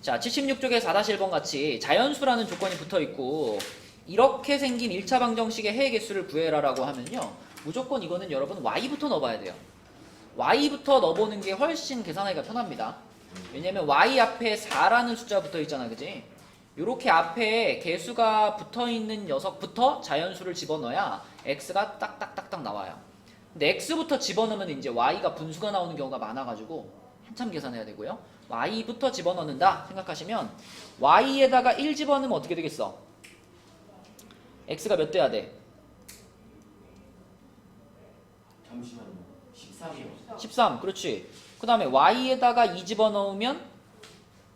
자, 76쪽에 4-1번 같이 자연수라는 조건이 붙어있고 이렇게 생긴 1차 방정식의 해의 개수를 구해라라고 하면요. 무조건 이거는 여러분 y부터 넣어봐야 돼요. y부터 넣어보는 게 훨씬 계산하기가 편합니다. 왜냐면 y 앞에 4라는 숫자 붙어있잖아, 그지? 요렇게 앞에 개수가 붙어있는 녀석부터 자연수를 집어넣어야 x가 딱딱딱딱 나와요. 근데 x부터 집어넣으면 이제 y가 분수가 나오는 경우가 많아가지고 한참 계산해야 되고요. y부터 집어넣는다 생각하시면 y에다가 1 집어넣으면 어떻게 되겠어? x가 몇 돼야 돼? 잠시만요. 13이요. 13, 그렇지. 그 다음에 y에다가 2 집어넣으면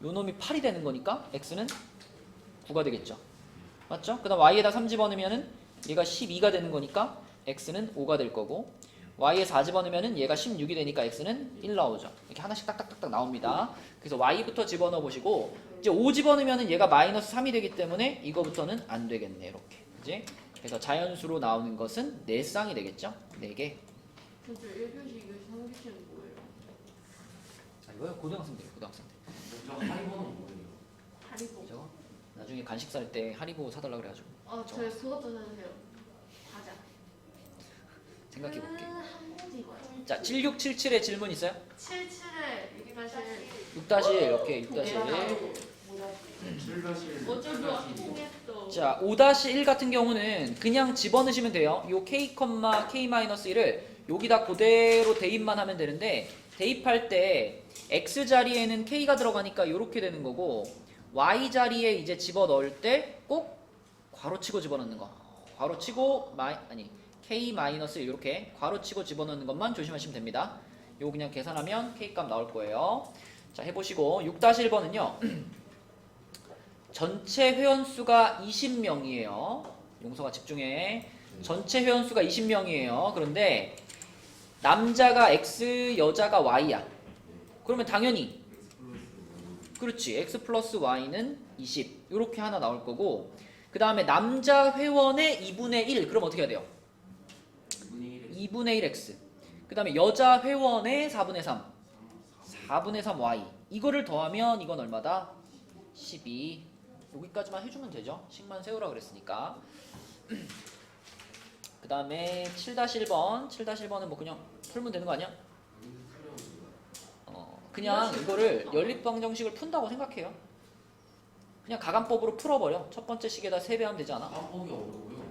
요 놈이 8이 되는 거니까 x는 9가 되겠죠. 맞죠? 그 다음 y에다 3 집어넣으면 얘가 12가 되는 거니까 x는 5가 될 거고 y에 4 집어넣으면 얘가 16이 되니까 x는 1 나오죠. 이렇게 하나씩 딱딱딱딱 나옵니다. 그래서 y부터 집어넣어 보시고 이제 5 집어넣으면 얘가 마이너스 3이 되기 때문에 이거부터는 안 되겠네. 이렇게. 그지? 그래서 자연수로 나오는 것은 4쌍이 되겠죠. 4개. 근데 1교시 이거 상기시는 뭐예요? 자, 이거요? 고등학생들, 고등학생들. 저 하이버는 뭐예요? 하리보. 저거 나중에 간식 살 때 하리보 사달라 그래가지고 저 그것도 사주세요. 과자. 생각해 볼게. 한 가지 이거요. 자, 7677에 질문 있어요? 77에 6-1. 6-1, 오케이, 6-1. 7-1. 어쩔 수 없이 통했어. 자, 5-1 같은 경우는 그냥 집어넣으시면 돼요. 요 k, k-1을 여기다 그대로 대입만 하면 되는데 대입할 때 x 자리에는 k가 들어가니까 요렇게 되는 거고 y 자리에 이제 집어넣을 때 꼭 괄호치고 집어넣는 거. 괄호치고 k- 이렇게 괄호치고 집어넣는 것만 조심하시면 됩니다. 요거 그냥 계산하면 k값 나올 거예요. 자, 해보시고 6-1번은요. 전체 회원수가 20명이에요. 용서가 집중해. 전체 회원수가 20명이에요. 그런데 남자가 x, 여자가 y야. 그러면 당연히 그렇지. x 플러스 y는 20. 이렇게 하나 나올 거고 그 다음에 남자 회원의 2분의 1. 그럼 어떻게 해야 돼요? 2분의 1x. 그 다음에 여자 회원의 4분의 3. 4분의 3y. 이거를 더하면 이건 얼마다? 12. 여기까지만 해주면 되죠. 식만 세우라 그랬으니까. 그 다음에 7-1번. 7-1번은 뭐 그냥 풀면 되는 거 아니야? 그냥 이거를 연립방정식을 푼다고 생각해요. 그냥 가감법으로 풀어버려. 첫 번째 식에다 3배 하면 되지 않아? 가방법이 어려워요.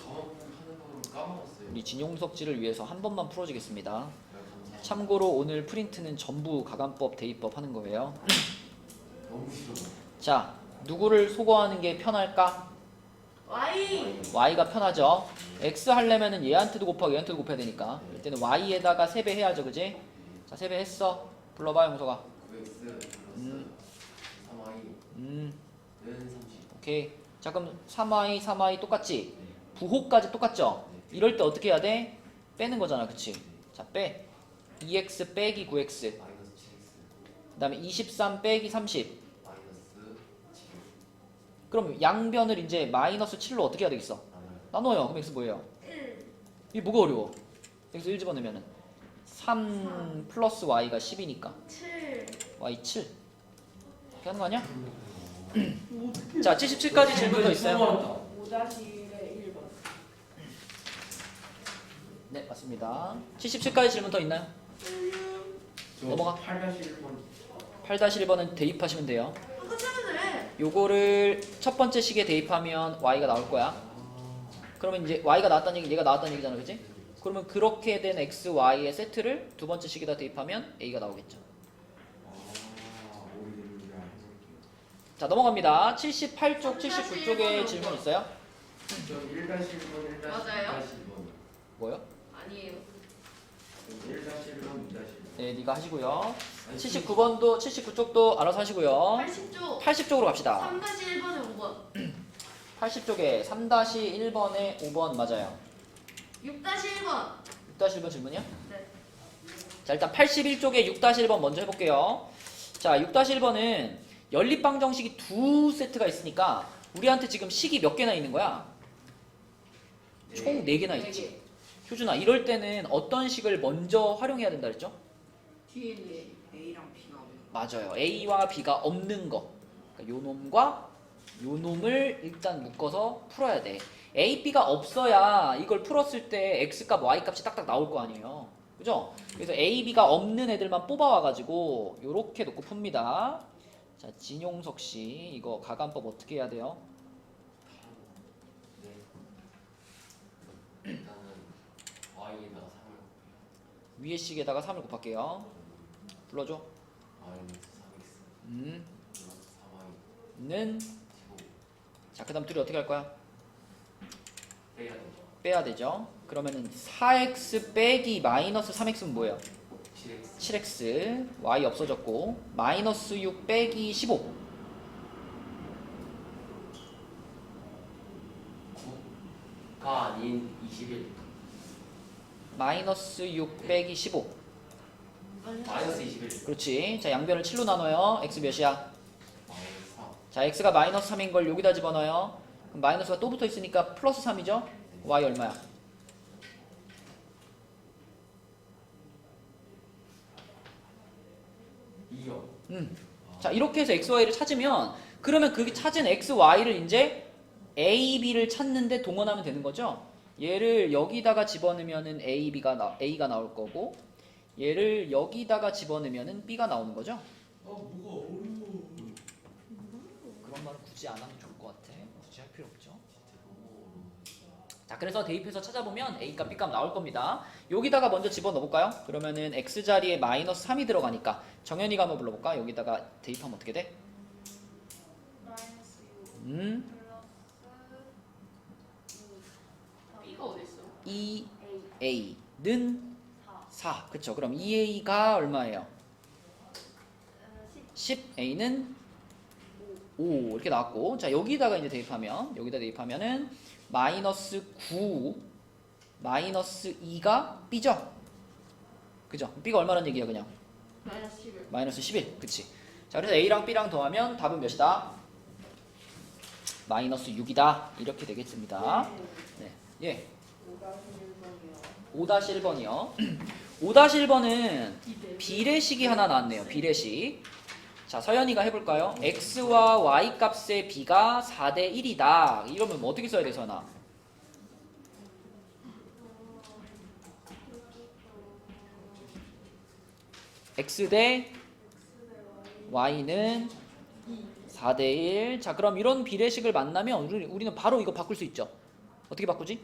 가방법 하는 거를 까먹었어요. 우리 진용석지를 위해서 한 번만 풀어주겠습니다. 감사합니다. 참고로 오늘 프린트는 전부 가감법, 대입법 하는 거예요. 너무 싫어. 자, 누구를 소거하는 게 편할까? Y. y가 편하죠. x 하려면은 얘한테도 곱하고 얘한테도 곱해야 되니까 이때는 y에다가 3배 해야죠, 그지? 자, 3배 했어. 불러봐, 용서가. 9x 3y 는 30. 오케이. 자, 그럼 3y, 3y 똑같지? 부호까지 똑같죠? 이럴 때 어떻게 해야 돼? 빼는 거잖아, 그치? 자, 빼. 2x 빼기 9x. 마이너스 7x 그 다음에 23 빼기 30. 마이너스 7. 그럼 양변을 이제 마이너스 7로 어떻게 해야 되겠어? 나눠요. 그럼 x 뭐예요? 1. 이게 뭐가 어려워? 여기서 1 집어넣으면은 3 플러스 y가 10이니까 7. y 7 이렇게 하는 거 아니야? 자, 77까지 질문 더 있어요? 5-1에 1번. 네, 맞습니다. 77까지 질문 더 있나요? 넘어가. 8-1번 8-1번은 대입하시면 돼요. 똑같이 하면 돼. 요거를 첫 번째 식에 대입하면 y가 나올 거야. 그러면 이제 y가 나왔다는 얘기, 얘가 나왔다는 얘기잖아, 그치? 그러면 그렇게 된 x, y의 세트를 두 번째 식에다 대입하면 a가 나오겠죠. 자, 넘어갑니다. 78쪽, 79쪽에 질문 있어요? 저 1-1번 1-1번 맞아요. 뭐요? 아니에요. 1-1번 2-1번 네, 네가 하시고요. 79번도, 79쪽도 알아서 하시고요. 80쪽. 80쪽으로 갑시다. 3-1번에 5번. 80쪽에 3-1번에 5번 맞아요. 6-1번. 6-1번 질문이요? 네. 자, 일단 81쪽에 6-1번 먼저 해볼게요. 자, 6-1번은 연립방정식이 두 세트가 있으니까 우리한테 지금 식이 몇 개나 있는 거야? 총 4개나 있지. 효준아, 이럴 때는 어떤 식을 먼저 활용해야 된다 그랬죠? 뒤에 A랑 B가 없는 거. 맞아요. A와 B가 없는 거. 그러니까 요 놈과 요 놈을 일단 묶어서 풀어야 돼. A, B가 없어야 이걸 풀었을 때 X값, Y값이 딱딱 나올 거 아니에요. 그죠? 그래서 A, B가 없는 애들만 뽑아와가지고 요렇게 놓고 풉니다. 자, 진용석 씨 이거 가감법 어떻게 해야 돼요? 네. 일단은 y에다가 3을 위에 식에다가 3을 곱할게요. 불러줘. y는 3x 플러스 4y 는 15 자, 그 다음 둘이 어떻게 할 거야? 빼야 되죠. 빼야 되죠. 그러면은 4x 빼기 마이너스 3x는 뭐예요? 7x 7x y 없어졌고 마이너스 6 빼기 15 9가 아닌 21 마이너스 6 빼기 15 마이너스 21 그렇지. 자, 양변을 7로 나눠요. x 몇이야? 마이너스 4 자, x가 마이너스 3인 걸 여기다 집어넣어요. 그럼 마이너스가 또 붙어 있으니까 플러스 3이죠? y 얼마야? 2요. 자, 이렇게 해서 x, y를 찾으면 그러면 그 찾은 x, y를 이제 a, b를 찾는데 동원하면 되는 거죠? 얘를 여기다가 집어넣으면은 A가 나올 거고 얘를 여기다가 집어넣으면은 B가 나오는 거죠? 뭐가 어려워. 그런 말은 굳이 안 하면 좋을 것 같아. 굳이 할 필요 없죠. 자, 그래서 대입해서 찾아보면 A값, B값 나올 겁니다. 여기다가 먼저 집어넣어볼까요? 그러면은 X자리에 마이너스 3이 들어가니까 정현이가 한번 불러볼까? 여기다가 대입하면 어떻게 돼? 마이너스 6 음, 플러스 B가 어딨어? 2A는 4. 그쵸? 그럼 2A가 얼마예요? 10A는 5 이렇게 나왔고, 자, 여기다가 이제 대입하면은 마이너스 9 마이너스 2가 B죠? 그죠? B가 얼마란 얘기야 그냥? 마이너스 11 마이너스 11. 그치? 자, 그래서 A랑 B랑 더하면 답은 몇이다? 마이너스 6이다. 이렇게 되겠습니다. 네. 예. 5-1번이요. 5-1번은 비례식이 하나 나왔네요. 비례식. 자, 서연이가 해볼까요? x와 y 값의 b가 4대 1이다. 이러면 뭐 어떻게 써야 돼, 서연아? x 대 y는 4대 1. 자, 그럼 이런 비례식을 만나면 우리는 바로 이거 바꿀 수 있죠. 어떻게 바꾸지?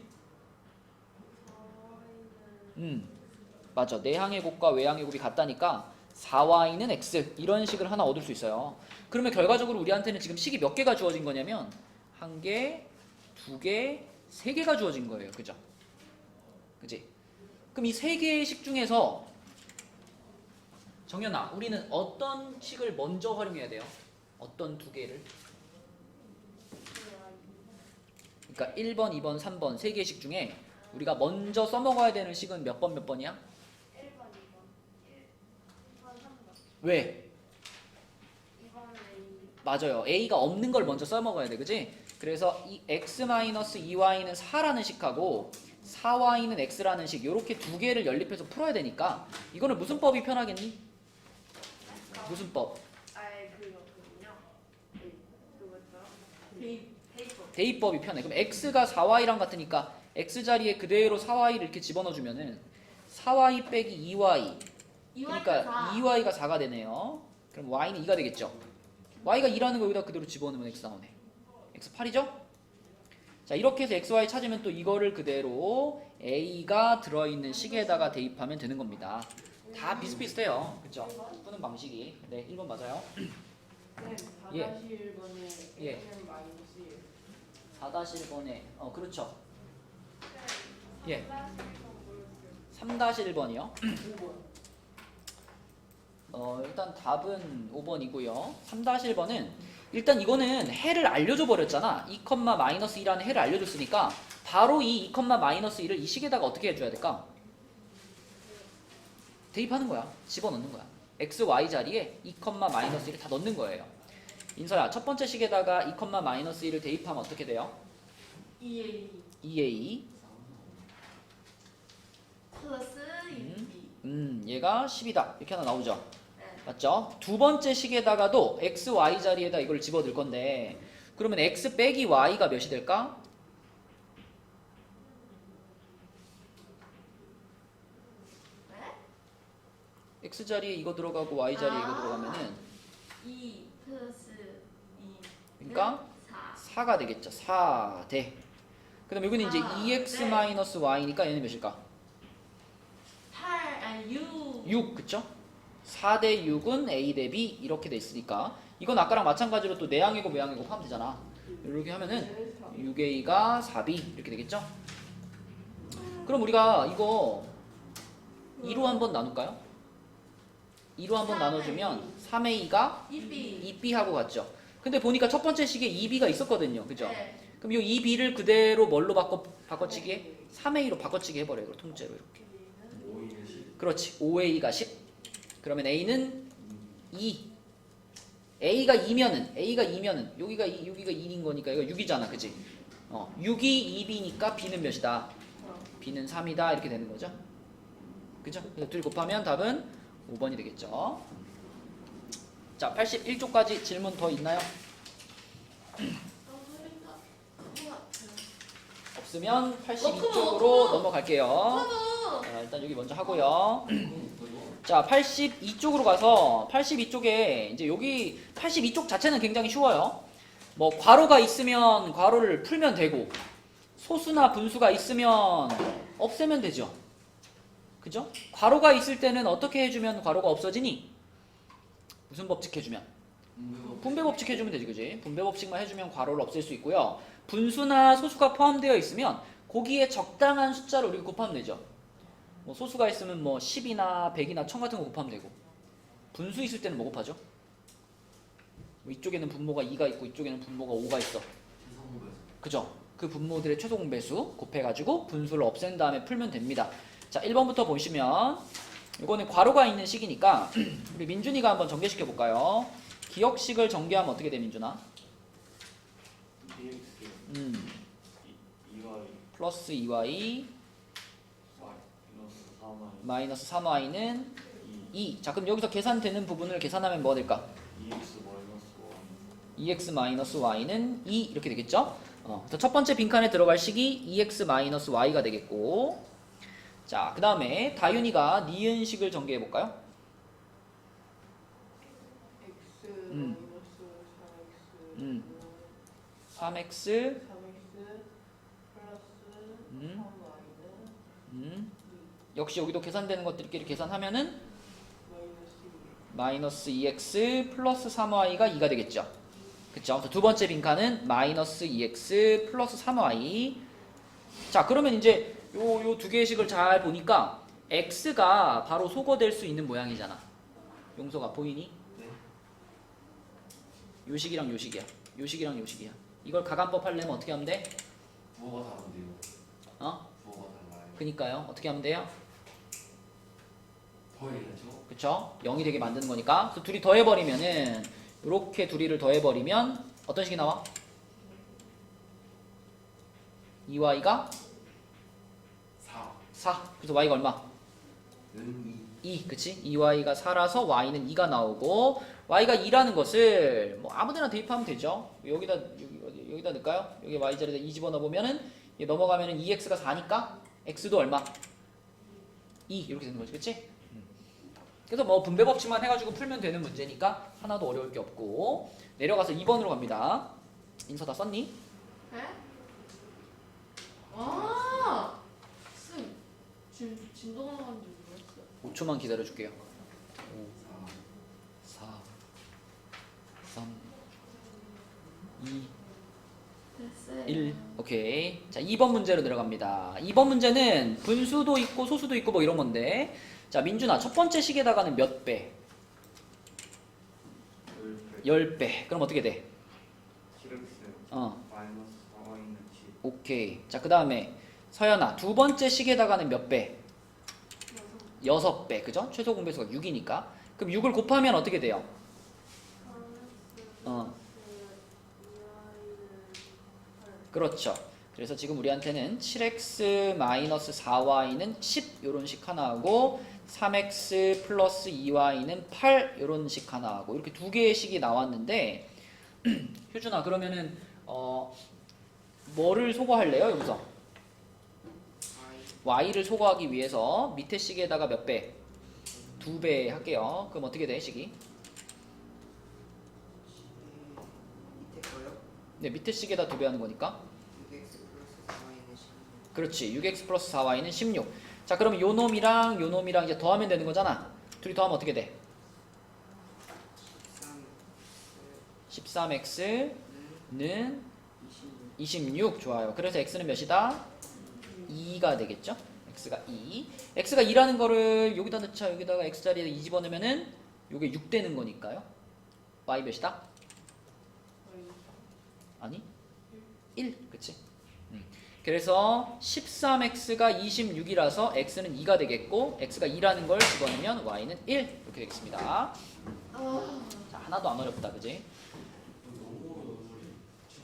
맞아. 내항의 곱과 외항의 곱이 같다니까 4y는 x 이런 식을 하나 얻을 수 있어요. 그러면 결과적으로 우리한테는 지금 식이 몇 개가 주어진 거냐면 1개, 2개, 3개가 주어진 거예요. 그죠? 그지? 그럼 이 3개의 식 중에서 정연아, 우리는 어떤 식을 먼저 활용해야 돼요? 어떤 2개를? 그러니까 1번, 2번, 3번 3개의 식 중에 우리가 먼저 써먹어야 되는 식은 몇 번이야? 1번 2번 1번 3번 왜? 2번은 A 맞아요. A가 없는 걸 먼저 써먹어야 돼. 그지? 그래서 이 x-2y는 4라는 식하고 4y는 x라는 식 요렇게 2개를 연립해서 풀어야 되니까 이거는 무슨 법이 편하겠니? 무슨 법? 아예 그거거든요. 그거죠. 대입법. 대입법이 편해. 그럼 x가 4y랑 같으니까 x자리에 그대로 4y를 이렇게 집어넣어주면은 4y 빼기 2y 그러니까 2y가 4가 되네요. 그럼 y는 2가 되겠죠. y가 2라는 거 여기다 그대로 집어넣으면 x 나오네. x 8이죠? 자, 이렇게 해서 xy 찾으면 또 이거를 그대로 a가 들어있는 식에다가 대입하면 되는 겁니다. 다 비슷비슷해요. 그쵸? 푸는 방식이. 네, 1번 맞아요. 예. 4-1번에 예. X는 마이너스 1. 4-1번에 그렇죠. 예. 3-1번이요. 5번. 일단 답은 5번이고요. 3-1번은 일단 이거는 해를 알려줘 버렸잖아. 2,-1라는 해를 알려줬으니까 바로 이 2,-1을 이 식에다가 어떻게 해줘야 될까? 대입하는 거야. 집어넣는 거야. x, y 자리에 2,-1을 다 넣는 거예요. 인서야, 첫 번째 식에다가 2,-1을 대입하면 어떻게 돼요? 2A 2a. 플러스 2B 얘가 10이다. 이렇게 하나 나오죠. 네. 맞죠? 두 번째 식에다가도 x, y 자리에다 이걸 집어넣을 건데 그러면 x 빼기 y가 몇이 될까? x 자리에 이거 들어가고 y 자리에 이거 들어가면은 2 플러스 2. 그러니까 4. 4가 되겠죠. 4대. 그다음 여기는 이제 아, 2x 네. 마이너스 y니까 얘는 몇일까? 8, 아니 6. 6, 그쵸? 4대 6은 a 대 b 이렇게 돼 있으니까 이건 아까랑 마찬가지로 또 내항이고 외항이고 하면 되잖아. 이렇게 하면은 6a가 4b 이렇게 되겠죠? 그럼 우리가 이거 2로 한번 나눌까요? 2로 한번 3A. 나눠주면 3a가 2B. 2b하고 같죠? 근데 보니까 첫 번째 식에 2b가 있었거든요. 그죠? 네. 그럼 이 2b를 그대로 뭘로 바꿔치기? 3a로 바꿔치기 해버려요. 이걸 통째로 이렇게. 5는 10. 그렇지. 5a가 10. 그러면 a는 2. a가 2면은 여기가 2인 거니까 이거 6이잖아. 그지? 6이 2b니까 b는 몇이다? b는 3이다. 이렇게 되는 거죠. 그죠? 그래서 둘 곱하면 답은 5번이 되겠죠. 자, 81쪽까지 질문 더 있나요? 없으면 82쪽으로 넘어갈게요. 자, 일단 여기 먼저 하고요. 자, 82쪽으로 가서 82쪽에 이제 여기 82쪽 자체는 굉장히 쉬워요. 뭐 괄호가 있으면 괄호를 풀면 되고 소수나 분수가 있으면 없애면 되죠. 그죠? 괄호가 있을 때는 어떻게 해주면 괄호가 없어지니? 무슨 법칙 해주면? 분배 법칙 해주면 되지, 그지? 분배 법칙만 해주면 괄호를 없앨 수 있고요. 분수나 소수가 포함되어 있으면 거기에 적당한 숫자를 우리가 곱하면 되죠. 뭐 소수가 있으면 뭐 10이나 100이나 1000 같은 거 곱하면 되고 분수 있을 때는 뭐 곱하죠? 뭐 이쪽에는 분모가 2가 있고 이쪽에는 분모가 5가 있어. 그죠? 그 분모들의 최소 공배수 곱해가지고 분수를 없앤 다음에 풀면 됩니다. 자, 1번부터 보시면 이거는 괄호가 있는 식이니까 우리 민준이가 한번 전개시켜 볼까요? 기억식을 전개하면 어떻게 돼, 민준아? dx 2y 플러스 2y 마이너스 3y 마이너스 3y는 2. 자, 그럼 여기서 계산되는 부분을 계산하면 뭐가 될까? 2x 마이너스 y는 2 이렇게 되겠죠? 그래서 첫 번째 빈칸에 들어갈 식이 2x 마이너스 y가 되겠고, 자, 그 다음에 다윤이가 니은식을 전개해 볼까요? x 음. 마이너스 3x 4x 3x 플러스 3y는 역시 여기도 계산되는 것들끼리 계산하면은 마이너스 2. 마이너스 2x 플러스 3y가 2가 되겠죠. 그쵸? 그래서 두 번째 빈칸은 마이너스 2x 플러스 3y. 자, 그러면 이제 요 두 개의 식을 잘 보니까 x가 바로 소거될 수 있는 모양이잖아. 용서가 보이니? 네. 요 식이랑 요 식이야. 요 식이랑 요 식이야. 이걸 가간법 하려면 어떻게 하면 돼? 부호가 다른데요. 어? 부호가 달라요. 그니까요. 어떻게 하면 돼요? 더해야죠. 그쵸? 0이 되게 만드는 거니까. 그래서 둘이 더해버리면은 이렇게 둘이를 더해버리면 어떤 식이 나와? 2y가 4는 4. 그래서 y가 얼마? 2. 그치? 2y가 4라서 y는 2가 나오고, y가 2라는 것을 뭐 아무데나 대입하면 되죠. 여기다 넣을까요? 여기 y자리에다 2 집어넣으면은 넘어가면은 2x가 4니까 x도 얼마? 2 이렇게 되는 거지. 그치? 그래서 뭐 분배 법칙만 해가지고 풀면 되는 문제니까 하나도 어려울 게 없고, 내려가서 2번으로 갑니다. 인서 다 썼니? 네? 아! 쌤, 진도가 나간지 몰랐어요. 5초만 기다려줄게요. 5, 4, 3, 2, 됐어요. 1. 오케이. 자, 2번 문제로 들어갑니다. 2번 문제는 분수도 있고 소수도 있고 뭐 이런 건데, 자, 민준아, 첫 번째 식에다가는 몇 배? 10배. 그럼 어떻게 돼? 7x 마이너스 4y는 10. 오케이. 자, 그 다음에 서연아, 두 번째 식에다가는 몇 배? 6배. 그죠? 최소 공배수가 6이니까. 그럼 6을 곱하면 어떻게 돼요? 그렇죠. 그래서 지금 우리한테는 7x 마이너스 4y는 10 요런 식 하나 하고 3x 플러스 2y는 8 이런 식 하나 하고 이렇게 두 개의 식이 나왔는데 효준아 그러면은 뭐를 소거할래요 여기서? y를 소거하기 위해서 밑에 식에다가 몇 배? 2배 할게요. 그럼 어떻게 돼 식이? 밑에 거요? 네 밑에 식에다 2배 하는 거니까 6x 플러스 4y는 16. 그렇지 6x 플러스 4y는 16. 자 그러면 요 놈이랑 요 놈이랑 이제 더하면 되는 거잖아. 둘이 더하면 어떻게 돼? 13x는 26 좋아요. 그래서 x는 몇이다? 2가 되겠죠? x가 2. x가 2라는 거를 여기다 넣자. 여기다가 x자리에 2 집어넣으면은 요게 6 되는 거니까요. y 몇이다? 아니 1 그치? 그래서 13x가 26이라서 x는 2가 되겠고 x가 2라는 걸 집어넣으면 y는 1 이렇게 되겠습니다. 자 하나도 안 어렵다 그지?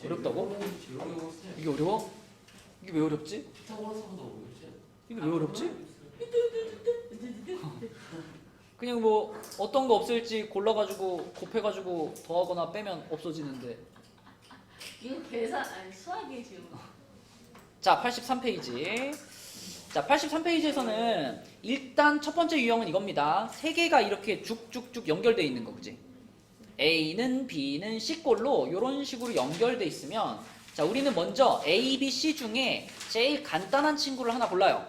어렵다고? 이게 어려워? 이게 왜 어렵지? 이게 왜 어렵지? 그냥 뭐 어떤 거 없을지 골라가지고 곱해가지고 더하거나 빼면 없어지는데. 이거 계산 아니 수학이 지금. 자 83페이지. 자 83페이지에서는 일단 첫 번째 유형은 이겁니다. 세 개가 이렇게 쭉쭉쭉 연결되어 있는 거 그지? A는 B는 C꼴로 이런 식으로 연결돼 있으면 자 우리는 먼저 A, B, C 중에 제일 간단한 친구를 하나 골라요.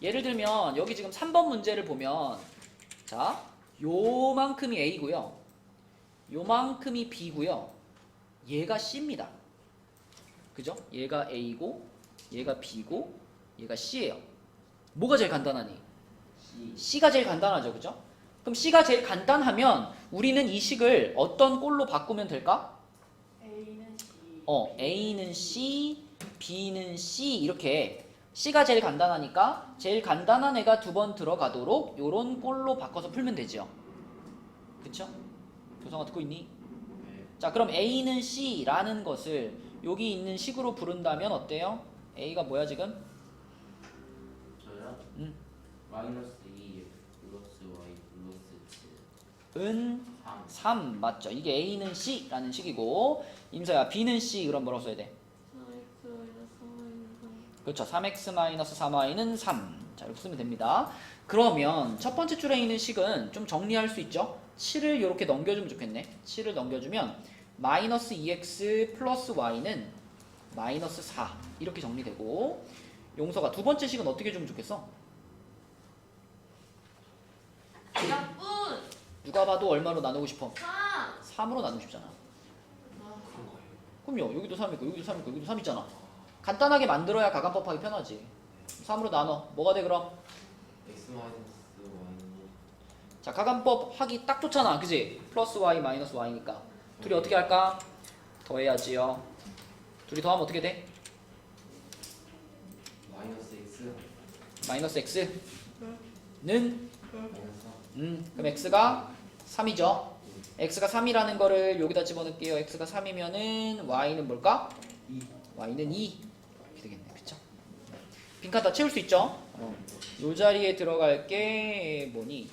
예를 들면 여기 지금 3번 문제를 보면 자 요만큼이 A고요. 요만큼이 B고요. 얘가 C입니다. 그죠? 얘가 A고 얘가 B고 얘가 C예요. 뭐가 제일 간단하니? C가 제일 간단하죠. 그죠? 그럼 C가 제일 간단하면 우리는 이 식을 어떤 꼴로 바꾸면 될까? A는 C. A는 C, B는 C 이렇게 C가 제일 간단하니까 제일 간단한 애가 2번 들어가도록 요런 꼴로 바꿔서 풀면 되죠. 그쵸? 조성아 듣고 있니? 자 그럼 A는 C라는 것을 여기 있는 식으로 부른다면 어때요? A가 뭐야 지금? 저요? 마이너스 2 플러스 y 플러스 7 은 3 맞죠? 이게 A는 C라는 식이고 임서야 B는 C 그럼 뭐라고 써야 돼? 4x 3y는 3. 그렇죠. 3x-3y는 3. 자 이렇게 쓰면 됩니다. 그러면 첫 번째 줄에 있는 식은 좀 정리할 수 있죠? 7을 이렇게 넘겨주면 좋겠네. 7을 넘겨주면 마이너스 2x 플러스 y는 마이너스 4 이렇게 정리되고 용서가 두 번째 식은 어떻게 주면 좋겠어? 약분 누가 봐도 얼마로 나누고 싶어? 3. 3으로 나누고 싶잖아. 그럼요. 여기도 3 있고 여기도 3 있고 여기도 3 있잖아. 간단하게 만들어야 가간법하기 편하지. 3으로 나눠. 뭐가 돼 그럼? x 마이너스 y는 자 가간법 하기 딱 좋잖아. 그지? 플러스 y 마이너스 y니까 둘이 어떻게 할까? 더해야지요. 둘이 더하면 어떻게 돼? 마이너스 x 마이너스 x는 마이너스 그럼 x가 3이죠. x가 3이라는 거를 여기다 집어넣을게요. x가 3이면은 y는 뭘까? 2 y는 2 이렇게 되겠네. 그쵸? 빈칸 다 채울 수 있죠? 요 자리에 들어갈 게 뭐니?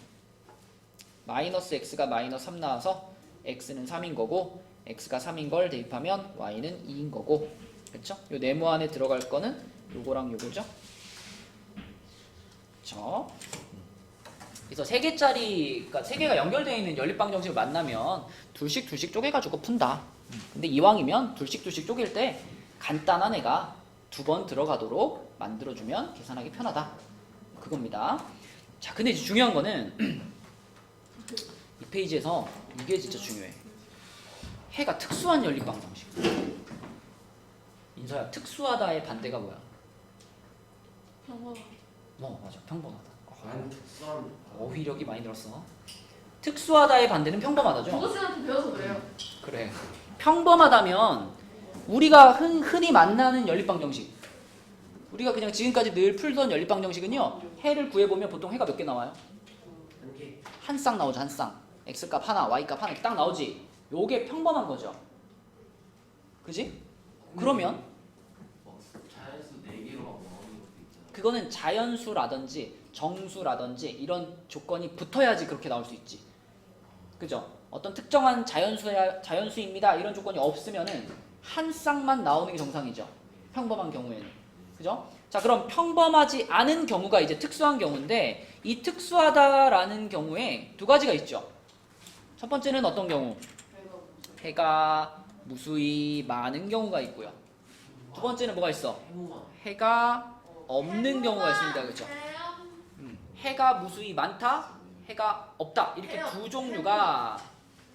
마이너스 x가 마이너스 3 나와서 x는 3인 거고 x가 3인 걸 대입하면 y는 2인 거고 그쵸? 요 네모 안에 들어갈 거는 요거랑 요거죠? 그쵸? 그래서 세 개짜리, 그러니까 세 개가 연결되어 있는 연립방 정식을 만나면 둘씩 쪼개가지고 푼다. 근데 이왕이면 둘씩 쪼갤 때 간단한 애가 2번 들어가도록 만들어주면 계산하기 편하다. 그겁니다. 자, 근데 이제 중요한 거는 이 페이지에서 이게 진짜 중요해. 해가 특수한 연립방 정식. 인서야, 특수하다의 반대가 뭐야? 평범. 맞아, 평범하다. 과연 특수한 어휘력이 많이 늘었어. 특수하다의 반대는 평범하다죠? 조고쌤한테 배워서 그래요. 그래. 평범하다면 우리가 흔히 만나는 연립방 정식. 우리가 그냥 지금까지 늘 풀던 연립방 정식은요. 해를 구해보면 보통 해가 몇 개 나와요? 한개 한 쌍 나오죠. 한 쌍. x값 하나, y값 하나 이렇게 딱 나오지. 요게 평범한 거죠. 그지? 그러면 자연수 4개로 나오는 것도 있잖아. 그거는 자연수라든지 정수라든지 이런 조건이 붙어야지 그렇게 나올 수 있지. 그죠? 어떤 특정한 자연수입니다. 이런 조건이 없으면은 한 쌍만 나오는 게 정상이죠. 평범한 경우에는. 그죠? 자, 그럼 평범하지 않은 경우가 이제 특수한 경우인데 이 특수하다라는 경우에 두 가지가 있죠. 첫 번째는 어떤 경우? 해가 무수히 많은 경우가 있고요. 두 번째는 뭐가 있어? 해무만. 해가 없는 경우가 있습니다. 그렇죠? 해가 무수히 많다, 해가 없다. 이렇게 두 종류가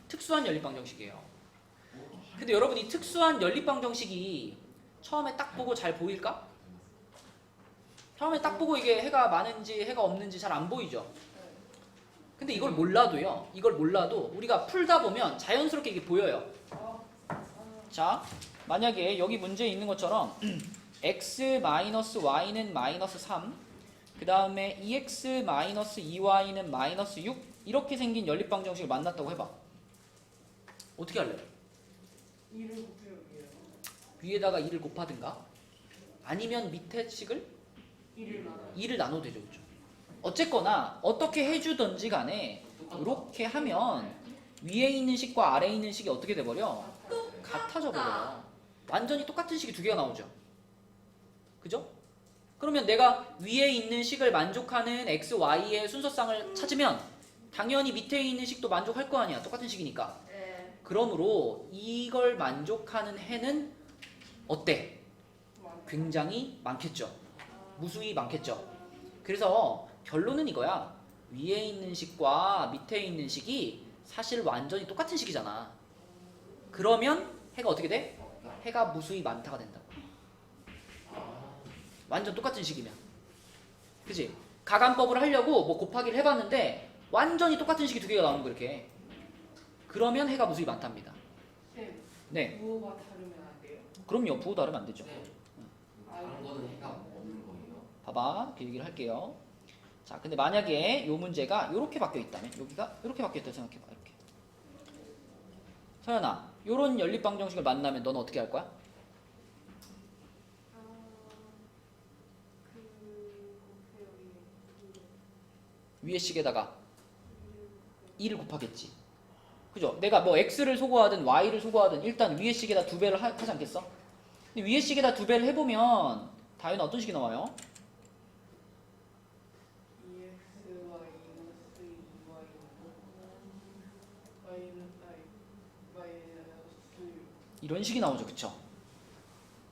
특수한 연립방정식이에요. 근데 여러분 이 특수한 연립방정식이 처음에 딱 보고 잘 보일까? 처음에 딱 보고 이게 해가 많은지 해가 없는지 잘 안 보이죠? 근데 이걸 몰라도요. 이걸 몰라도 우리가 풀다 보면 자연스럽게 이게 보여요. 자, 만약에 여기 문제에 있는 것처럼 x-y는 -3, 그 다음에 2x-2y는 -6 이렇게 생긴 연립방정식을 만났다고 해봐. 어떻게 할래? 2를 곱해요. 위에다가 2를 곱하든가 아니면 밑에 식을 2를 나눠도 되죠. 그렇죠? 어쨌거나 어떻게 해주든지 간에 이렇게 하면 위에 있는 식과 아래에 있는 식이 어떻게 돼버려? 같아져 버려요. 완전히 똑같은 식이 두 개가 나오죠. 그죠? 그러면 내가 위에 있는 식을 만족하는 x, y의 순서쌍을 찾으면 당연히 밑에 있는 식도 만족할 거 아니야. 똑같은 식이니까. 네. 그러므로 이걸 만족하는 해는 어때? 굉장히 많겠죠. 무수히 많겠죠. 그래서 결론은 이거야. 위에 있는 식과 밑에 있는 식이 사실 완전히 똑같은 식이잖아. 그러면 해가 어떻게 돼? 해가 무수히 많다가 된다. 완전 똑같은 식이면. 그치? 가간법을 하려고 뭐 곱하기를 해봤는데 완전히 똑같은 식이 두 개가 나오는 거 이렇게. 그러면 해가 무수히 많답니다. 쌤, 네. 부호가 다르면 안 돼요? 그럼요. 부호 다르면 안 되죠. 네. 다른 거는 해가 없는 거예요. 봐봐. 그 얘기를 할게요. 자, 근데 만약에 요 문제가 이렇게 바뀌어 있다면 여기가 이렇게 바뀌어 있다고 생각해봐. 이렇게. 서연아, 요런 연립방정식을 만나면 너는 어떻게 할 거야? 위에 식에다가 2를 곱하겠지. 그죠? 내가 뭐 x를 소거하든 y를 소거하든 일단 위에 식에다 2배를 하지 않겠어? 근데 위에 식에다 2배를 해보면 다연은 어떤 식이 나와요? 2x와 2y는 이런 식이 나오죠. 그쵸?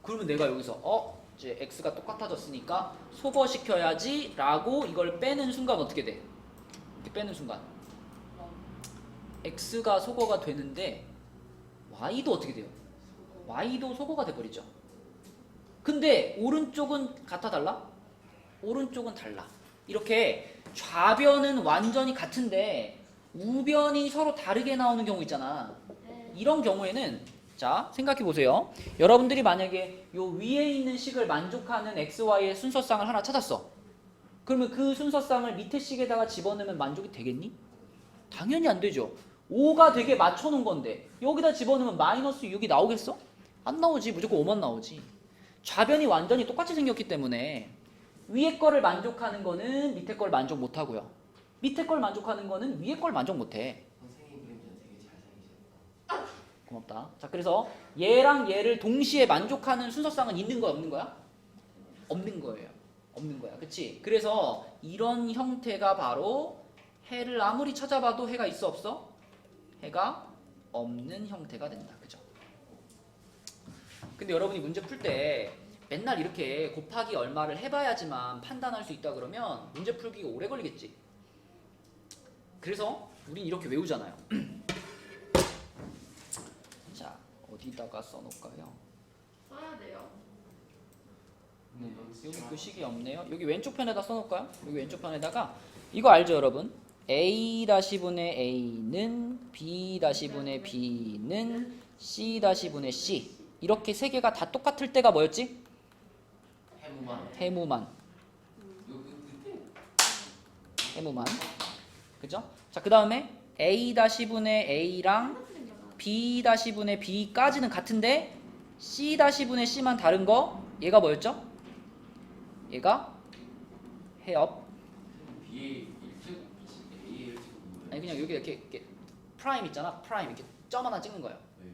그러면 내가 여기서 이제 x가 똑같아졌으니까 소거시켜야지 라고 이걸 빼는 순간 어떻게 돼? 이렇게 빼는 순간 x가 소거가 되는데 y도 어떻게 돼요? y도 소거가 돼버리죠. 근데 오른쪽은 같아 달라? 오른쪽은 달라. 이렇게 좌변은 완전히 같은데 우변이 서로 다르게 나오는 경우 있잖아. 이런 경우에는 자, 생각해 보세요. 여러분들이 만약에 요 위에 있는 식을 만족하는 x, y의 순서쌍을 하나 찾았어. 그러면 그 순서쌍을 밑에 식에다가 집어넣으면 만족이 되겠니? 당연히 안 되죠. 5가 되게 맞춰놓은 건데 여기다 집어넣으면 -6이 나오겠어? 안 나오지. 무조건 5만 나오지. 좌변이 완전히 똑같이 생겼기 때문에 위에 거를 만족하는 거는 밑에 걸 만족 못하고요. 밑에 걸 만족하는 거는 위에 걸 만족 못해. 선생님 그림자 되게 잘생기셨다. 고맙다. 자, 그래서 얘랑 얘를 동시에 만족하는 순서쌍은 있는 거야, 없는 거야? 없는 거예요. 없는 거야. 그치? 그래서 이런 형태가 바로 해를 아무리 찾아봐도 해가 있어, 없어? 해가 없는 형태가 된다. 그죠? 근데 여러분이 문제 풀 때 맨날 이렇게 곱하기 얼마를 해봐야지만 판단할 수 있다 그러면 문제 풀기가 오래 걸리겠지. 그래서 우린 이렇게 외우잖아요. 자, 어디다가 써놓을까요? 써야 돼요. 네, 여기 그 식이 없네요. 여기 왼쪽 편에다 써놓을까요? 여기 왼쪽 편에다가 이거 알죠, 여러분? A-분의 A는 B-분의 B는 C-분의 C 이렇게 세 개가 다 똑같을 때가 뭐였지? 해무만. 해무만. 그때 해무만. 그죠? 자, 그 다음에 A-분의 A랑 B-분의 B까지는 같은데 C-분의 C만 다른 거 얘가 뭐였죠? 얘가 해업 A의 1제곱 A의 1제곱 아니 그냥 여기 이렇게 프라임 있잖아. 프라임 이렇게 점 하나 찍는 거예요. 왜요?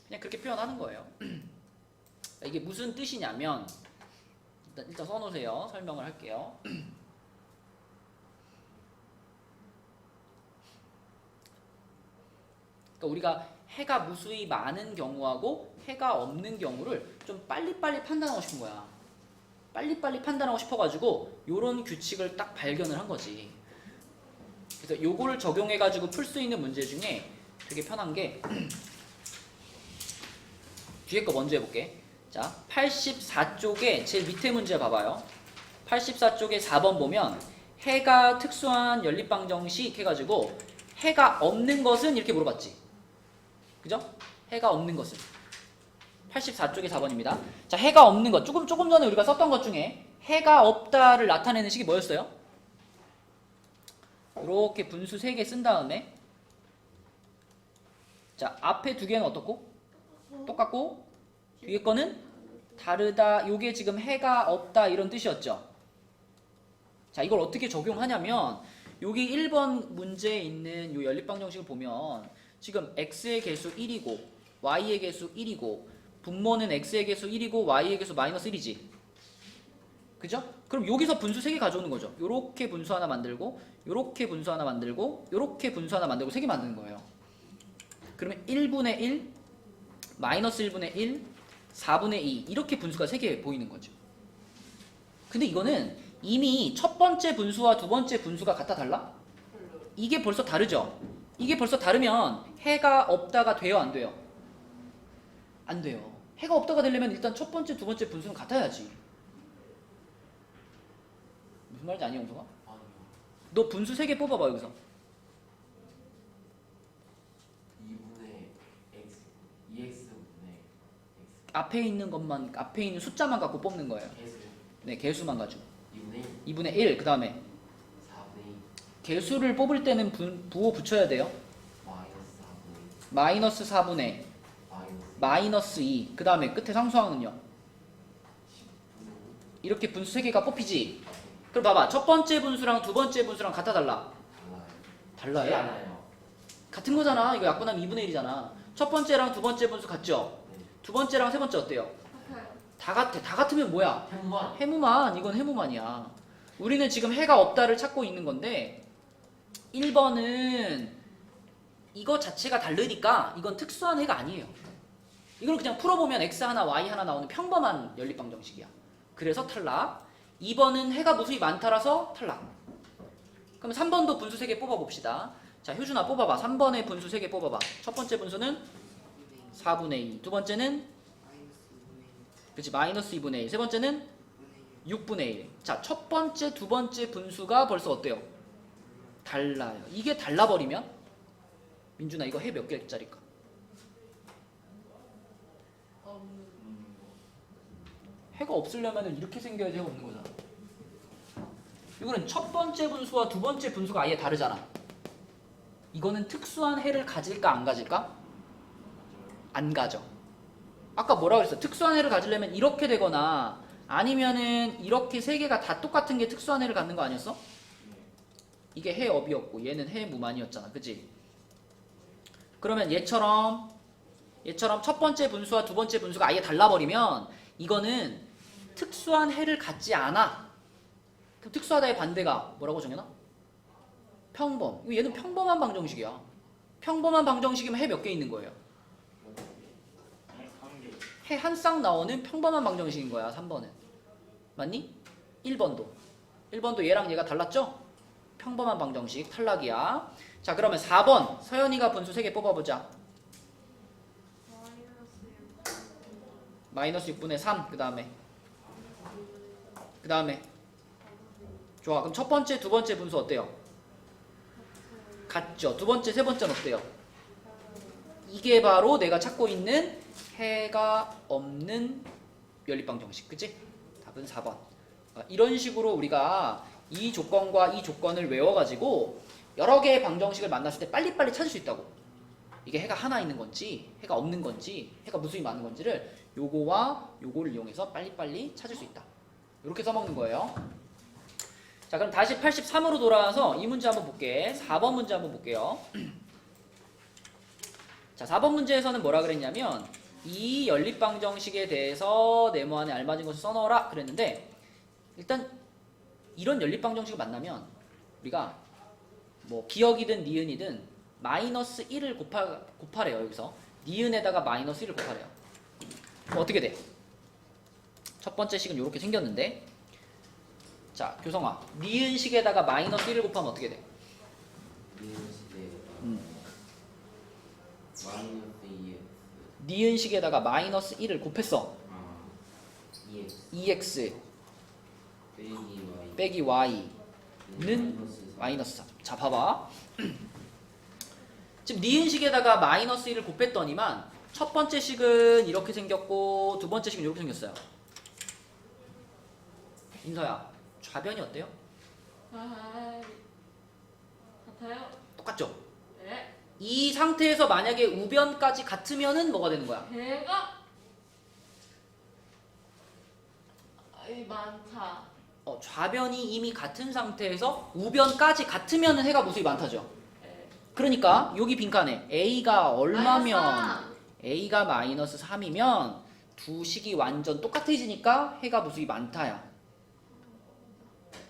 그냥 그렇게 표현하는 거예요. 이게 무슨 뜻이냐면 일단 써놓으세요. 설명을 할게요. 그러니까 우리가 해가 무수히 많은 경우하고 해가 없는 경우를 좀 빨리빨리 판단하고 싶은 거야. 빨리빨리 판단하고 싶어가지고 요런 규칙을 딱 발견을 한 거지. 그래서 요거를 적용해가지고 풀 수 있는 문제 중에 되게 편한 게 뒤에 거 먼저 해볼게. 자, 84쪽에 제일 밑에 문제 봐봐요. 84쪽에 4번 보면 해가 특수한 연립방정식 해가지고 해가 없는 것은 이렇게 물어봤지. 그죠? 해가 없는 것은 84쪽에 4번입니다. 자, 해가 없는 것 조금 전에 우리가 썼던 것 중에 해가 없다를 나타내는 식이 뭐였어요? 이렇게 분수 3개 쓴 다음에 자, 앞에 두 개는 어떻고? 똑같고 뒤에 거는 다르다. 요게 지금 해가 없다 이런 뜻이었죠. 자, 이걸 어떻게 적용하냐면 여기 1번 문제에 있는 요 연립방정식을 보면 지금 x의 개수 1이고 y의 개수 1이고 분모는 x의 개수 1이고 y의 개수 마이너스 1이지. 그죠? 그럼 여기서 분수 3개 가져오는 거죠. 요렇게 분수 하나 만들고 요렇게 분수 하나 만들고 요렇게 분수 하나 만들고 3개 만드는 거예요. 그러면 1분의 1, 마이너스 1분의 1, 4분의 2 이렇게 분수가 3개 보이는 거죠. 근데 이거는 이미 첫 번째 분수와 두 번째 분수가 같아 달라? 이게 벌써 다르죠? 이게 벌써 다르면 해가 없다가 돼요? 안 돼요? 안 돼요. 해가 없다가 되려면 일단 첫 번째, 두 번째 분수는 같아야지. 무슨 말인지 아니, 영성아? 아니요. 너 분수 3개 뽑아봐, 여기서. 2분의 X 2X분의 X 앞에 있는 것만, 앞에 있는 숫자만 갖고 뽑는 거예요. 개수 네, 개수만 가지고. 2분의 1 2분의 1, 그 다음에 4분의 2 개수를 뽑을 때는 부호 붙여야 돼요. 마이너스 4분의 2 마이너스 4분의 마이너스 마이너스 2. 그 다음에 끝에 상수항은요. 10분의 이렇게 분수 3개가 뽑히지. 그럼 봐봐. 첫 번째 분수랑 두 번째 분수랑 같아 달라? 5 달라요? 않아요. 같은 거잖아. 이거 약분하면 2분의 1이잖아. 첫 번째랑 두 번째 분수 같죠? 네. 두 번째랑 세 번째 어때요? 다 같아. 다 같으면 뭐야? 해무만 해무만. 이건 해무만이야. 우리는 지금 해가 없다를 찾고 있는 건데 1번은 이거 자체가 다르니까 이건 특수한 해가 아니에요. 이건 그냥 풀어보면 x 하나 y 하나 나오는 평범한 연립방정식이야. 그래서 탈락. 2번은 해가 무수히 많다라서 탈락. 그럼 3번도 분수 3개 뽑아봅시다. 자, 효준아 뽑아봐. 3번에 분수 3개 뽑아봐. 첫 번째 분수는 4분의 2. 두 번째는 그렇지 마이너스 2분의 1. 세 번째는 6분의 1. 자, 첫 번째, 두 번째 분수가 벌써 어때요? 달라요. 이게 달라버리면 민준아 이거 해 몇 개짜리일까? 해가 없으려면 이렇게 생겨야지 해가 없는 거잖아. 이거는 첫 번째 분수와 두 번째 분수가 아예 다르잖아. 이거는 특수한 해를 가질까 안 가질까? 안 가져. 아까 뭐라 그랬어? 특수한 해를 가지려면 이렇게 되거나 아니면은 이렇게 세 개가 다 똑같은 게 특수한 해를 갖는 거 아니었어? 이게 해업이었고 얘는 해무만이었잖아. 그치? 그러면 얘처럼 첫 번째 분수와 두 번째 분수가 아예 달라버리면 이거는 특수한 해를 갖지 않아. 그럼 특수하다의 반대가 뭐라고 정해놔? 평범. 이거 얘는 평범한 방정식이야. 평범한 방정식이면 해 몇 개 있는 거예요? 해 한 쌍 나오는 평범한 방정식인 거야. 3번은. 맞니? 1번도 얘랑 얘가 달랐죠? 평범한 방정식 탈락이야. 자, 그러면 4번 서연이가 분수 3개 뽑아보자. 마이너스 6분의 3. 그 다음에 좋아. 그럼 첫 번째, 두 번째 분수 어때요? 같죠. 두 번째, 세 번째는 어때요? 이게 바로 내가 찾고 있는 해가 없는 연립방정식. 그치? 답은 4번. 이런 식으로 우리가 이 조건과 이 조건을 외워가지고 여러 개의 방정식을 만났을 때 빨리빨리 찾을 수 있다고. 이게 해가 하나 있는 건지 해가 없는 건지 해가 무수히 많은 건지를 요거와 요거를 이용해서 빨리빨리 찾을 수 있다. 이렇게 써먹는 거예요. 자, 자, 그럼 다시 83으로 돌아와서 이 문제 한번 볼게. 4번 문제 한번 볼게요. 자, 4번 문제에서는 뭐라 그랬냐면 이 연립방정식에 대해서 네모 안에 알맞은 것을 써넣어라 그랬는데, 일단 이런 연립방정식을 만나면 우리가 뭐 기억이든 니은이든 마이너스 1을 곱하래요. 여기서 니은에다가 마이너스 1을 곱하래요. 그럼 어떻게 돼? 첫 번째 식은 이렇게 생겼는데, 자, 교성아, 니은식에다가 마이너스 1을 곱하면 어떻게 돼? 마이너스 2x. 니은식에다가 마이너스 1을 곱했어. 아, 2x 2x 빼기 y. 빼기 y는 마이너스 3. 자, 봐봐. 지금 니은식에다가 마이너스 1을 곱했더니만 첫 번째 식은 이렇게 생겼고 두 번째 식은 이렇게 생겼어요. 인서야, 좌변이 어때요? 아, 같아요? 똑같죠? 네. 이 상태에서 만약에 우변까지 같으면은 뭐가 되는 거야? 해가 많다. 좌변이 이미 같은 상태에서 우변까지 같으면은 해가 무수히 많다죠. 네. 그러니까 여기 빈칸에 A가 얼마면 마이너스 A가 마이너스 3이면 두 식이 완전 똑같아지니까 해가 무수히 많다야.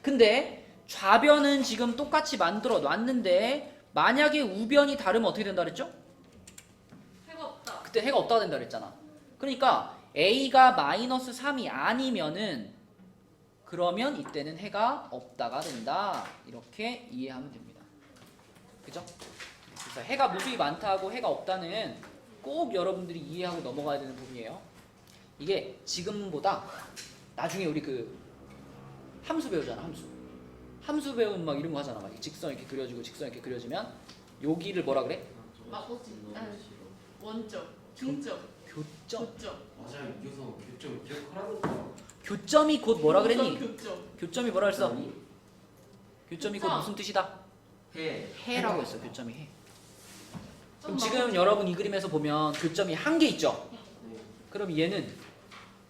근데 좌변은 지금 똑같이 만들어 놨는데 만약에 우변이 다르면 어떻게 된다 그랬죠? 해가 없다. 그때 해가 없다고 된다 그랬잖아. 그러니까 A가 마이너스 3이 아니면은 그러면 이때는 해가 없다가 된다. 이렇게 이해하면 됩니다. 그죠? 그래서 해가 무수히 많다고 해가 없다는 꼭 여러분들이 이해하고 넘어가야 되는 부분이에요. 이게 지금보다 나중에 우리 그 함수 배우잖아. 함수 배우면 막 이런 거 하잖아. 막 직선 이렇게 그려주고 직선 이렇게 그려주면 여기를 뭐라 그래? 막고치. 너무 싫어. 원점, 중점, 교점. 고점. 맞아요. 교성 교점 기억하라고. 교점이 곧 뭐라 그랬니? 교점. 교점이 뭐라 그랬어? 교점이 곧 교점. 무슨 뜻이다? 해. 해라고 했어. 교점이 해. 그럼 좀 지금 막고치. 여러분 이 그림에서 보면 교점이 한 개 있죠? 네. 그럼 얘는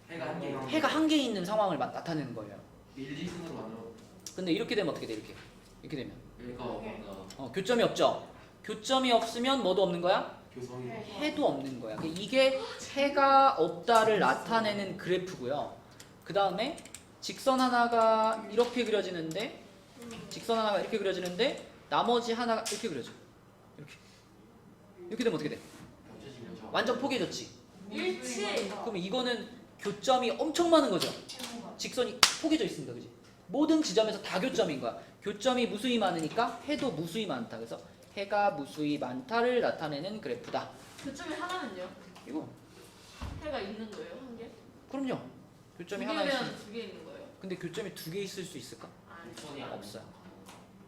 해가 한 개. 해가 한 개 있는 상황을 나타내는 거예요. 밀리순으로 만들어. 근데 이렇게 되면 어떻게 돼? 이렇게 되면 그러니까 아까 교점이 없죠? 교점이 없으면 뭐도 없는 거야? 교성이 해도 없는 거야. 이게 해가 없다를 나타내는 그래프고요. 그 다음에 직선 하나가 이렇게 그려지는데 나머지 하나가 이렇게 그려져. 이렇게 되면 어떻게 돼? 겹쳐지면 완전 포개졌지. 일치. 그러면 이거는 교점이 엄청 많은 거죠. 직선이 포개져 있습니다. 그지? 모든 지점에서 다 교점인 거야. 교점이 무수히 많으니까 해도 무수히 많다. 그래서 해가 무수히 많다를 나타내는 그래프다. 교점이 하나면요? 이거 해가 있는 거예요? 한 개? 그럼요. 교점이 두 하나 있으면. 개면 두 개 있는 거예요? 근데 교점이 두 개 있을 수 있을까? 아니. 없어요.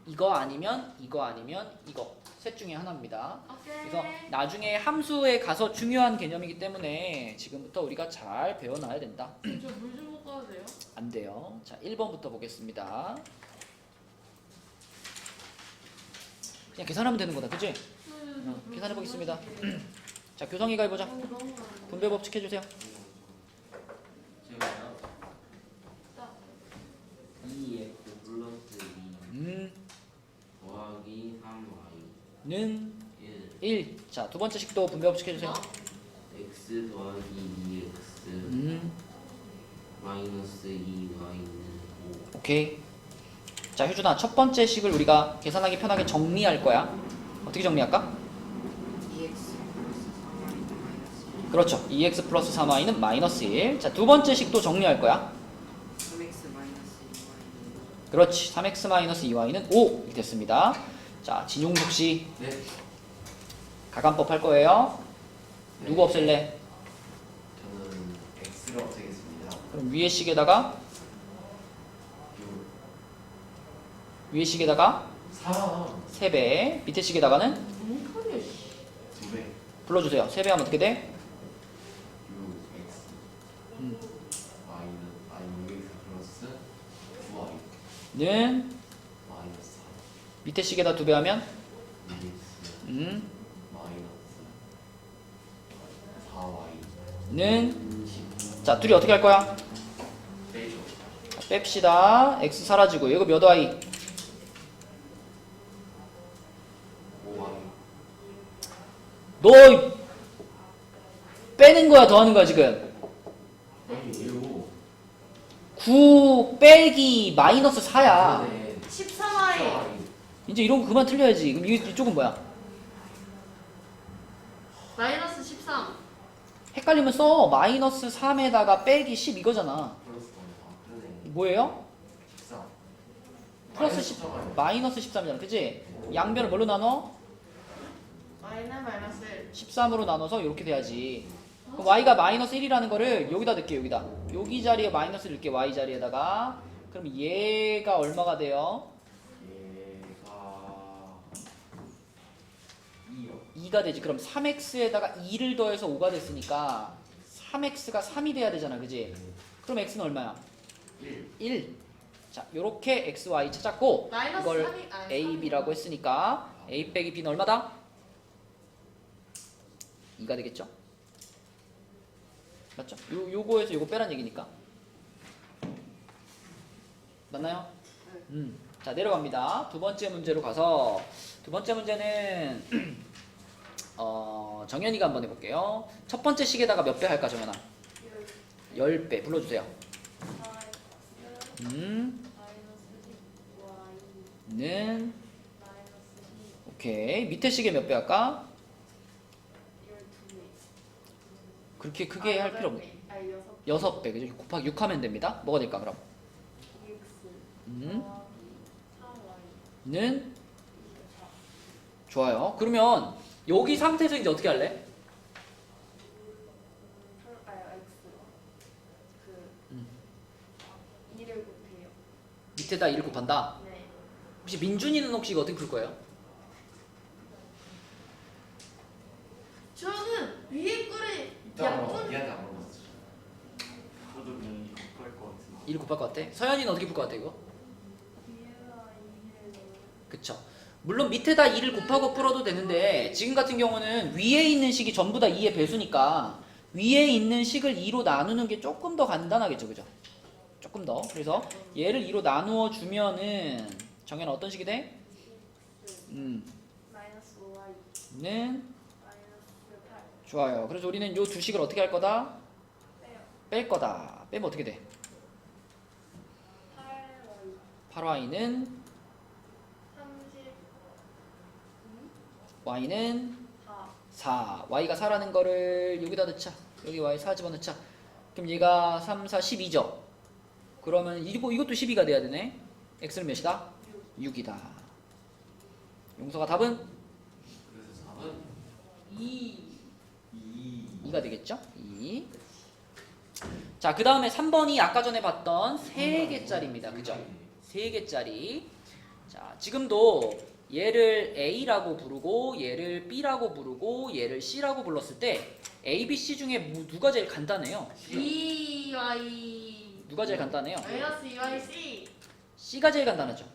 이거 아니면 이거 셋 중에 하나입니다. 오케이. 그래서 나중에 함수에 가서 중요한 개념이기 때문에 지금부터 우리가 잘 배워놔야 된다. 저물 좀 먹고 가도 돼요? 안 돼요. 자, 1번부터 보겠습니다. 그냥 계산하면 되는 거다. 그치? 계산해 보겠습니다. 자, 교성이가 해보자. 분배 법칙 해주세요. 제가요. 2x 플러스 2 더하기 3y 는 1 1. 자, 두 번째 식도 분배 법칙 해주세요. x 더하기 2x 마이너스 2y는 5 오케이. 자, 효준아, 첫 번째 식을 우리가 계산하기 편하게 정리할 거야. 어떻게 정리할까? 2x 플러스 3y 마이너스 그렇죠. 2x 플러스 3y는 마이너스 1. 자, 두 번째 식도 정리할 거야. 3x 마이너스 2y는 그렇지. 3x 마이너스 2y는 5. 이렇게 됐습니다. 자, 진용숙 씨 네. 가감법 할 거예요. 누구 없앨래? 저는 x를 없애겠습니다. 그럼 위에 식에다가 4 3배, 밑에 식에다가는 너무 커요. 2배 불러주세요. 3배 하면 어떻게 돼? 6x y는 6x 플러스 9y 는 마이너스 밑에 식에다 2배 하면 6x 마이너스 4y 는 자, 둘이 어떻게 할 거야? 빼죠. 뺍시다. x 사라지고 이거 몇 y? 5y. 너 빼는 거야 더하는 거야 지금? 아니 왜요? 9 빼기 마이너스 4야. 네. 13y. 이제 이런 거 그만 틀려야지. 그럼 이쪽은 뭐야? 마이너스 13. 헷갈리면 써. 마이너스 3에다가 빼기 10 이거잖아. 플러스 1. 그러네. 뭐예요? 13. 플러스 10, 마이너스 13이잖아. 그치? 양변을 뭘로 나눠? y는 마이너스 1. 13으로 나눠서 이렇게 돼야지. 그럼 y가 마이너스 1이라는 거를 여기다 넣을게. 여기다. 여기 자리에 마이너스 넣을게. y 자리에다가. 그럼 얘가 얼마가 돼요? 얘가 2요. 2가 되지. 그럼 3x에다가 2를 더해서 5가 됐으니까 3x가 3이 돼야 되잖아. 그지? 그럼 x는 얼마야? 1. 1. 자, 요렇게 x, y 찾았고 마이너스 이걸 3이 아니 a, b라고 했으니까 a 빼기 b는 얼마다? 2가 되겠죠? 맞죠? 요거에서 요거 빼란 얘기니까. 맞나요? 자, 내려갑니다. 두 번째 문제로 가서 두 번째 문제는 정연이가 한번 해볼게요. 첫 번째 식에다가 몇 배 할까, 정연아? 10배. 불러주세요. 는 오케이. 밑에 식에 몇 배 할까? 그렇게 크게 할 필요 없네. 6배. 그죠? 곱하기 6 하면 됩니다. 뭐가 될까, 그럼? 는 좋아요. 그러면 여기 상태에서 이제 어떻게 할래? 밑에다 2를 곱한다. 혹시 민준이는 혹시 이거 어떻게 풀 거예요? 저는 위에 꿀에 이따가 약분 얘한테 안 물어봤어. 저도 그냥 이거 할것 같은데. 2를 곱할 것 같아? 서현이는 어떻게 풀 것 같아 이거? 그쵸. 물론 밑에다 2를 곱하고 풀어도 되는데 지금 같은 경우는 위에 있는 식이 전부 다 2의 배수니까 위에 있는 식을 2로 나누는 게 조금 더 간단하겠죠. 그죠? 조금 더. 그래서 얘를 2로 나누어 주면은 정현은 어떤 식이 돼? 마이너스 5y 는 마이너스 8 좋아요. 그래서 우리는 요 두 식을 어떻게 할 거다? 뺄 거다. 빼면 어떻게 돼? 8y 8y는 30 y는 4 4. y가 4라는 거를 여기다 넣자. 여기 y 4 집어넣자. 그럼 얘가 3, 4, 12죠. 그러면 이것도 12가 돼야 되네. x는 몇이다? 6이다. 용서가 답은 그래서 3은 2 2가 되겠죠? 2. 자, 그 다음에 3번이 아까 전에 봤던 3개짜리입니다. 그죠? 3개짜리. 자, 지금도 얘를 A라고 부르고 얘를 B라고 부르고 얘를 C라고 불렀을 때 A, B, C 중에 누가 제일 간단해요? 2y 누가 제일 간단해요? 마이너스 2y c C가 제일 간단하죠.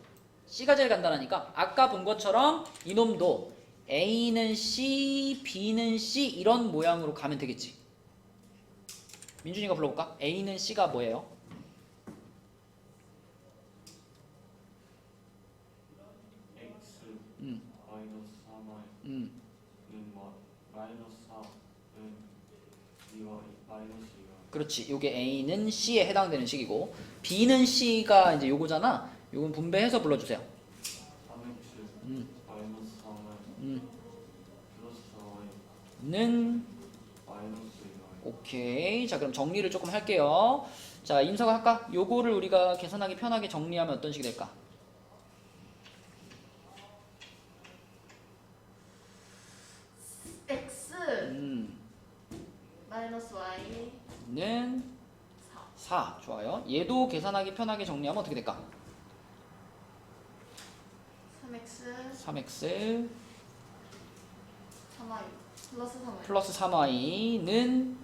C가 제일 간단하니까 아까 본 것처럼 이놈도 A는 C, B는 C 이런 모양으로 가면 되겠지. 민준이가 불러볼까? A는 C가 뭐예요? x 마이너스 3y 는 마이너스 4는 2y 마이너스 2y. 그렇지. 요게 A는 C에 해당되는 식이고 B는 C가 이제 요거잖아. 요건 분배해서 불러주세요. 3x 마이너스 4y 플러스 4y 는 마이너스 2y. 오케이. 자, 그럼 정리를 조금 할게요. 자, 임서가 할까? 요거를 우리가 계산하기 편하게 정리하면 어떤 식이 될까? x 마이너스 y 는 4. 좋아요. 얘도 계산하기 편하게 정리하면 어떻게 될까? 3x 3x 3y 플러스 3y 플러스 3y는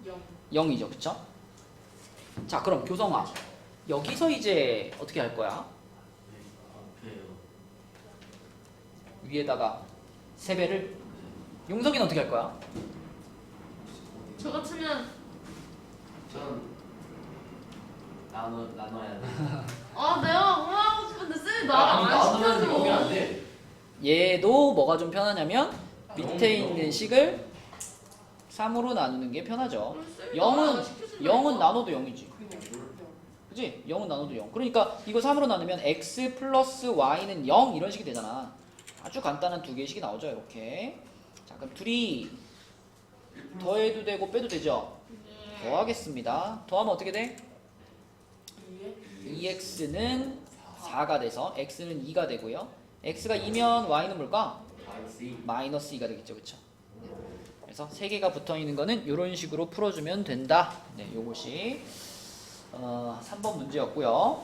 0 0이죠. 그쵸? 자, 그럼 교성아. 여기서 이제 어떻게 할 거야? 앞에요. 위에다가 3배를 용석이는 어떻게 할 거야? 저 같으면 전 나눠야 돼. 아 내가 응원하고 싶은데 쌤이 아니, 나를 안 나누면 여기 안 시켜줘. 돼. 얘도 뭐가 좀 편하냐면 밑에 있는 식을 3으로 나누는 게 편하죠. 0은 나눠도 0이지. 그치? 0은 나눠도 0. 그러니까 이거 3으로 나누면 x 플러스 y는 0 이런 식이 되잖아. 아주 간단한 두 개의 식이 나오죠. 이렇게. 자, 그럼 둘이 더해도 되고 빼도 되죠? 더하겠습니다. 더하면 어떻게 돼? 2x는 4가 돼서 x는 2가 되고요. x가 2면 y는 뭘까? 마이너스 2가 되겠죠. 그쵸? 그래서 세 개가 붙어 있는 거는 이런 식으로 풀어주면 된다. 네, 요것이 3번 문제였고요.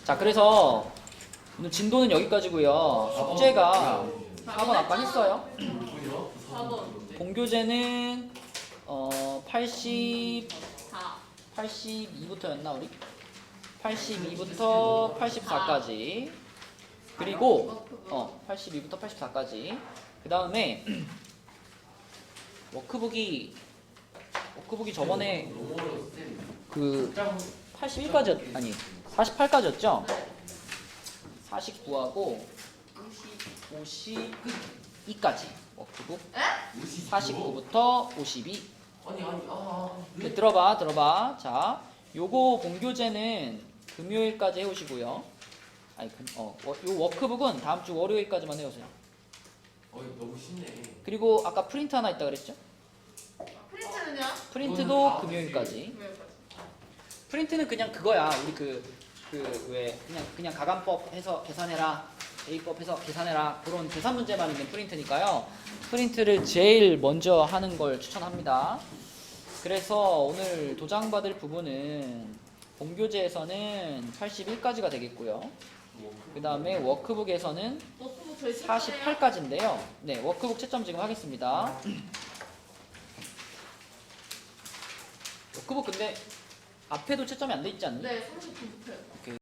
자, 그래서 오늘 진도는 여기까지고요. 숙제가 4번 아까 했어요. 4번. 공교재는 4. 82부터였나 우리? 82부터 84까지. 그리고 82부터 84까지. 그 다음에 워크북이 저번에 그 81까지 아니 48까지였죠? 49하고 52까지 워크북 49부터 52. 아니 네, 들어봐. 자, 요거 본교재는 금요일까지 해오시고요. 아니, 요 워크북은 다음 주 월요일까지만 해오세요. 너무 쉽네. 그리고 아까 프린트 하나 있다 그랬죠? 프린트는요? 프린트도 금요일까지. 프린트는 그냥 그거야. 우리 왜 그냥 가간법 해서 계산해라. A법 해서 계산해라. 그런 계산 문제만 있는 프린트니까요. 프린트를 제일 먼저 하는 걸 추천합니다. 그래서 오늘 도장받을 부분은 본교재에서는 81까지가 되겠고요. 그 다음에 워크북에서는 워크북 저희 채점해요? 48까지인데요. 네, 워크북 채점 지금 하겠습니다. 워크북 근데 앞에도 채점이 안 돼 있지 않니? 네, 30분 붙어요.